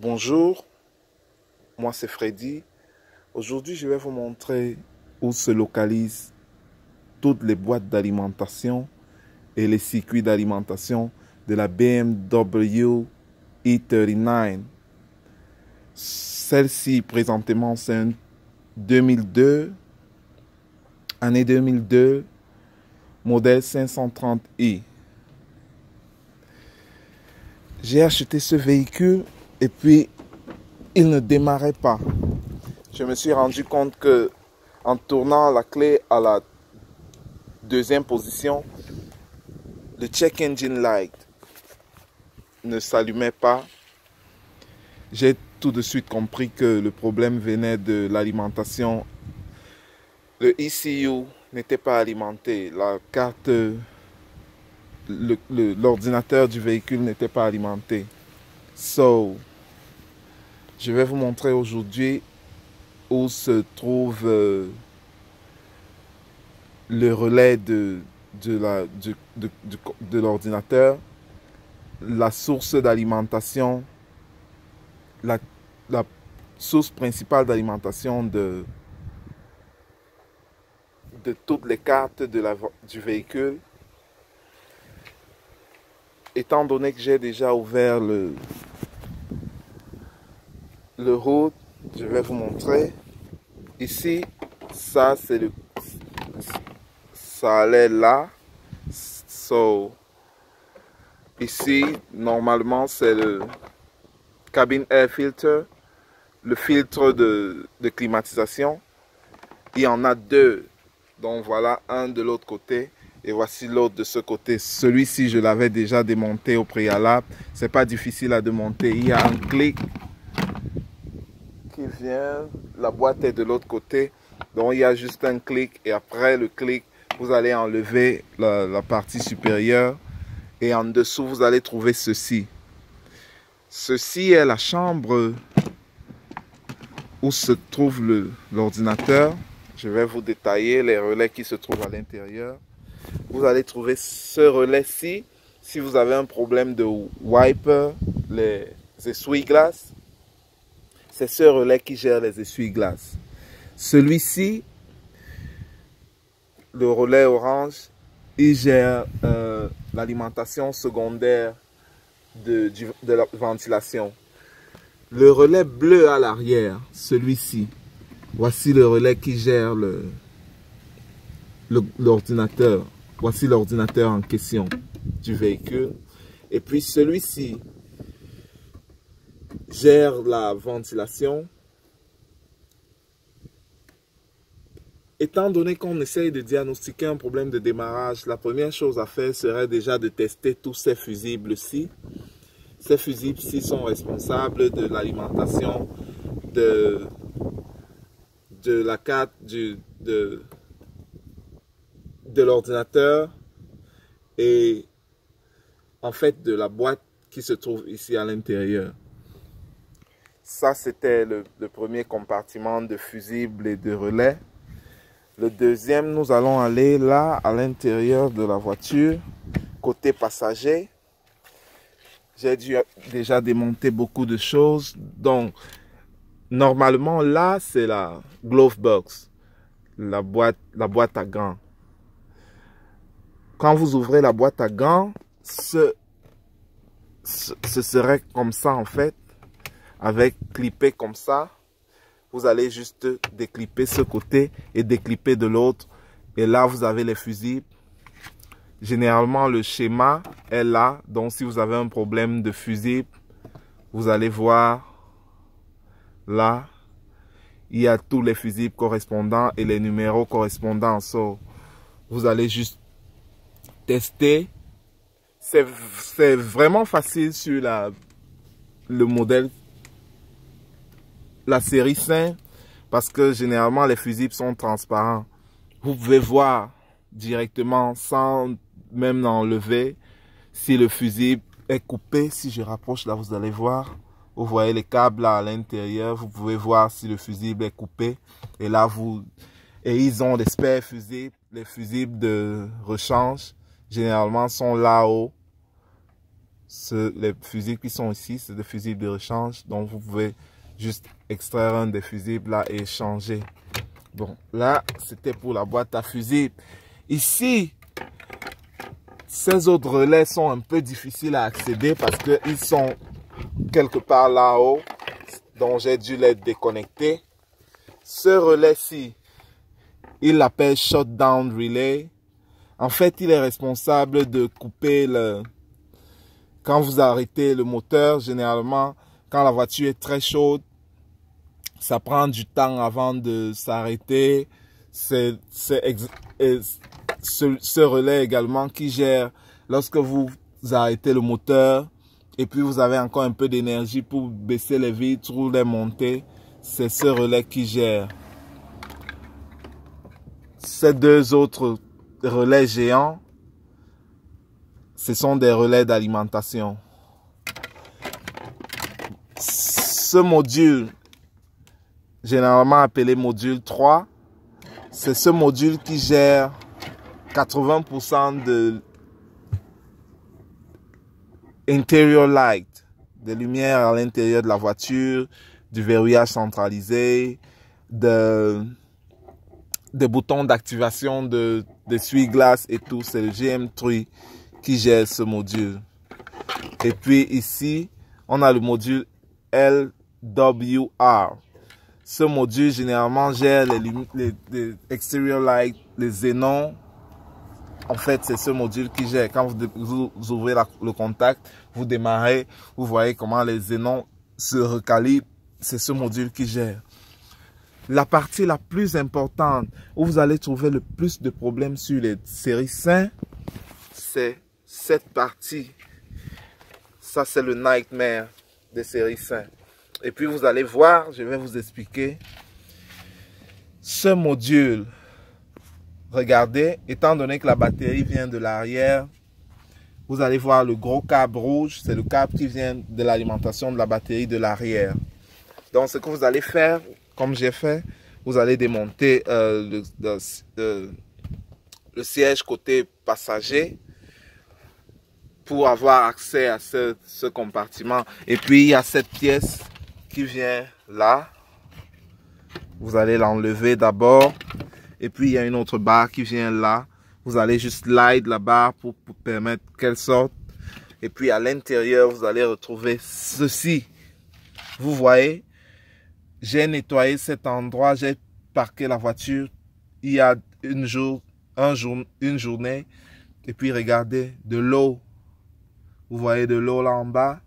Bonjour, moi c'est Freddy. Aujourd'hui, je vais vous montrer où se localisent toutes les boîtes d'alimentation et les circuits d'alimentation de la BMW E39. Celle-ci, présentement, c'est un 2002, année 2002, modèle 530i. J'ai acheté ce véhicule et puis il ne démarrait pas. Je me suis rendu compte que en tournant la clé à la deuxième position, le check engine light ne s'allumait pas. J'ai tout de suite compris que le problème venait de l'alimentation. Le ECU n'était pas alimenté. La carte, l'ordinateur du véhicule n'était pas alimenté. So, je vais vous montrer aujourd'hui où se trouve le relais de l'ordinateur, la source d'alimentation, la source principale d'alimentation de toutes les cartes du véhicule. Étant donné que j'ai déjà ouvert le hood, je vais vous montrer. Ici, ça allait là. So, ici, normalement, c'est le cabin air filter, le filtre de climatisation. Il y en a deux. Donc voilà, un de l'autre côté et voici l'autre de ce côté. Celui-ci, je l'avais déjà démonté au préalable. C'est pas difficile à démonter. Il y a un clic qui vient. La boîte est de l'autre côté. Donc il y a juste un clic et après le clic, vous allez enlever la partie supérieure et en dessous, vous allez trouver ceci. Ceci est la chambre où se trouve l'ordinateur. Je vais vous détailler les relais qui se trouvent à l'intérieur. Vous allez trouver ce relais-ci. Si vous avez un problème de wiper, les essuie-glaces, c'est ce relais qui gère les essuie-glaces. Celui-ci, le relais orange, il gère l'alimentation secondaire de la ventilation. Le relais bleu à l'arrière, celui-ci, voici le relais qui gère l'ordinateur. Voici l'ordinateur en question du véhicule. Et puis celui-ci gère la ventilation. Étant donné qu'on essaye de diagnostiquer un problème de démarrage, la première chose à faire serait déjà de tester tous ces fusibles-ci. Ces fusibles-ci sont responsables de l'alimentation de la carte de l'ordinateur et en fait de la boîte qui se trouve ici à l'intérieur. Ça, c'était le premier compartiment de fusibles et de relais. Le deuxième, nous allons aller là à l'intérieur de la voiture, côté passager. J'ai dû déjà démonter beaucoup de choses. Donc, normalement, là, c'est la glove box, la boîte à gants. Quand vous ouvrez la boîte à gants, ce serait comme ça en fait, avec clippé comme ça. Vous allez juste déclipper ce côté et déclipper de l'autre. Et là, vous avez les fusibles. Généralement, le schéma est là. Donc, si vous avez un problème de fusible, vous allez voir là. Il y a tous les fusibles correspondants et les numéros correspondants. So, vous allez juste tester. C'est vraiment facile sur le modèle, la série 5, parce que généralement les fusibles sont transparents. Vous pouvez voir directement sans même enlever si le fusible est coupé. Si je rapproche là, vous allez voir. Vous voyez les câbles là à l'intérieur. Vous pouvez voir si le fusible est coupé. Et là, ils ont des spare fusibles. Les fusibles de rechange, généralement, sont là-haut. les fusibles qui sont ici, c'est des fusibles de rechange. Donc vous pouvez juste extraire un des fusibles là et changer. Bon, là, c'était pour la boîte à fusibles. Ici, ces autres relais sont un peu difficiles à accéder parce qu'ils sont quelque part là-haut. Donc j'ai dû les déconnecter. Ce relais-ci, il l'appelle Shutdown Relay. En fait, il est responsable de couper le... Quand vous arrêtez le moteur, généralement, quand la voiture est très chaude, ça prend du temps avant de s'arrêter. C'est ce relais également qui gère lorsque vous arrêtez le moteur et puis vous avez encore un peu d'énergie pour baisser les vitres ou les monter. C'est ce relais qui gère. Ces deux autres relais géants, ce sont des relais d'alimentation. Ce module, généralement appelé module 3, c'est ce module qui gère 80% de interior light, des lumières à l'intérieur de la voiture, du verrouillage centralisé, des boutons d'activation d'essuie-glace et tout. C'est le GM3 qui gère ce module. Et puis ici, on a le module LWR. Ce module généralement gère les exterior light, les xénons. En fait, c'est ce module qui gère. Quand vous ouvrez le contact, vous démarrez, vous voyez comment les xénons se recalibrent. C'est ce module qui gère. La partie la plus importante, où vous allez trouver le plus de problèmes sur les séries 5, c'est cette partie. Ça, c'est le nightmare des séries 5. Et puis, vous allez voir, je vais vous expliquer. Ce module, regardez, étant donné que la batterie vient de l'arrière, vous allez voir le gros câble rouge, c'est le câble qui vient de l'alimentation de la batterie de l'arrière. Donc, ce que vous allez faire, comme j'ai fait, vous allez démonter le siège côté passager pour avoir accès à ce compartiment. Et puis, il y a cette pièce qui vient là. Vous allez l'enlever d'abord. Et puis, il y a une autre barre qui vient là. Vous allez juste slide la barre pour permettre qu'elle sorte. Et puis, à l'intérieur, vous allez retrouver ceci. Vous voyez, j'ai nettoyé cet endroit. J'ai parqué la voiture il y a une journée. Et puis, regardez, de l'eau. Vous voyez de l'eau là en bas.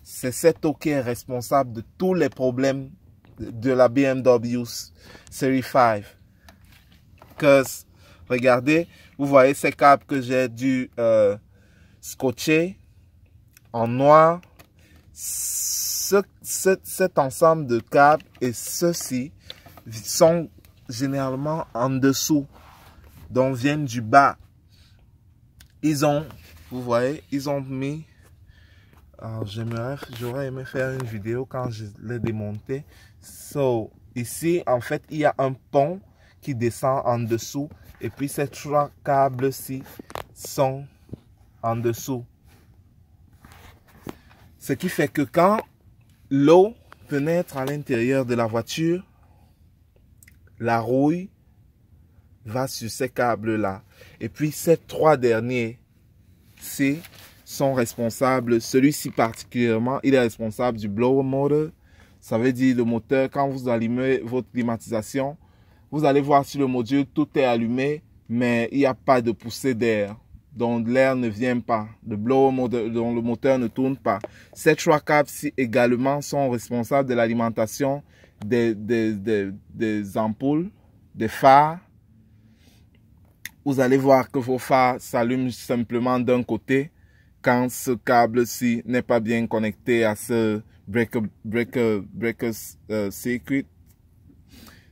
C'est cette eau qui est responsable de tous les problèmes de la BMW Series 5. Regardez, vous voyez ces câbles que j'ai dû scotcher en noir. Cet ensemble de câbles et ceux-ci sont généralement en dessous. Donc viennent du bas. Vous voyez, ils ont mis... J'aurais aimé faire une vidéo quand je l'ai démonté. Ici, en fait, il y a un pont qui descend en dessous. Et puis, ces trois câbles-ci sont en dessous. Ce qui fait que quand l'eau pénètre à l'intérieur de la voiture, la rouille va sur ces câbles-là. Et puis, ces trois derniers-ci sont responsables, celui-ci particulièrement, il est responsable du blower motor. Ça veut dire le moteur, quand vous allumez votre climatisation, vous allez voir sur le module, tout est allumé, mais il n'y a pas de poussée d'air. Donc l'air ne vient pas. Le blower motor, donc le moteur ne tourne pas. Ces trois câbles-ci également sont responsables de l'alimentation des ampoules, des phares. Vous allez voir que vos phares s'allument simplement d'un côté quand ce câble-ci n'est pas bien connecté à ce breaker circuit.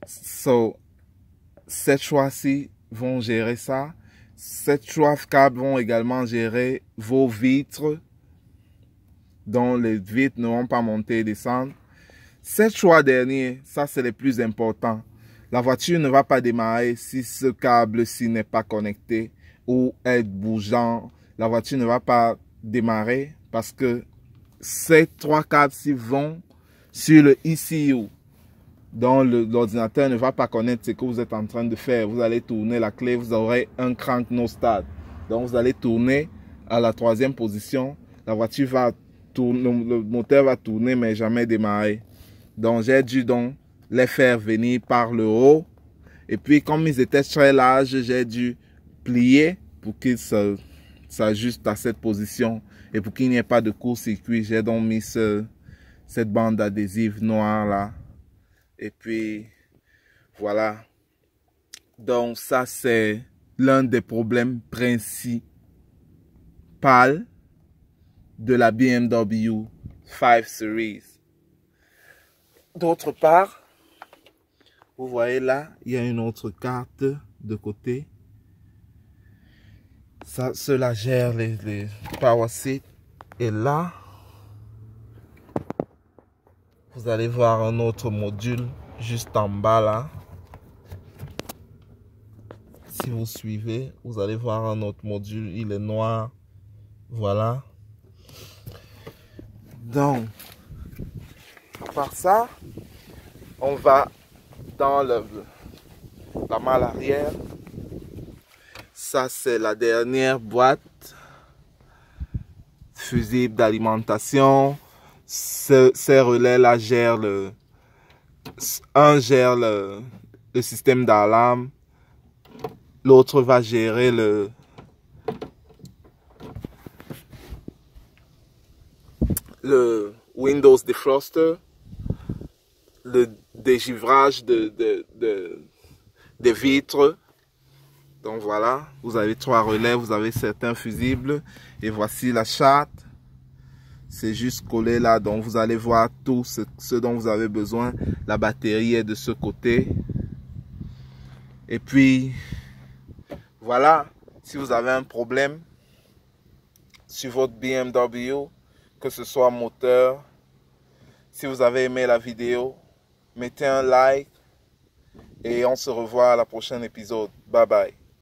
Ces trois-ci vont gérer ça. Ces trois câbles vont également gérer vos vitres, dont les vitres ne vont pas monter et descendre. Ces trois derniers, ça c'est les plus importants. La voiture ne va pas démarrer si ce câble-ci n'est pas connecté ou est bougeant. La voiture ne va pas démarrer parce que ces 3 câbles-ci vont sur le ECU. Donc l'ordinateur ne va pas connaître ce que vous êtes en train de faire. Vous allez tourner la clé, vous aurez un crank no start. Donc vous allez tourner à la 3e position. La voiture va tourner, le moteur va tourner mais jamais démarrer. Donc j'ai dû donc les faire venir par le haut. Et puis comme ils étaient très larges, j'ai dû plier pour qu'ils s'ajustent à cette position. Et pour qu'il n'y ait pas de court-circuit, j'ai donc mis cette bande d'adhésif noire là. Et puis, voilà. Donc, ça, c'est l'un des problèmes principaux de la BMW 5 Series. D'autre part, vous voyez là, il y a une autre carte de côté. Ça, cela gère les power seats. Et là, vous allez voir un autre module juste en bas là. Si vous suivez, vous allez voir un autre module. Il est noir. Voilà. Donc, à part ça, on va dans la malle arrière. Ça, c'est la dernière boîte. Fusible d'alimentation. Ces relais-là gèrent un gère le système d'alarme, l'autre va gérer le Windows Defroster, le dégivrage des vitres. Donc voilà, vous avez 3 relais, vous avez certains fusibles et voici la charte. C'est juste collé là, donc vous allez voir tout ce dont vous avez besoin. La batterie est de ce côté. Et puis, voilà, si vous avez un problème sur votre BMW, que ce soit moteur, si vous avez aimé la vidéo, mettez un like et on se revoit à la prochaine épisode. Bye bye.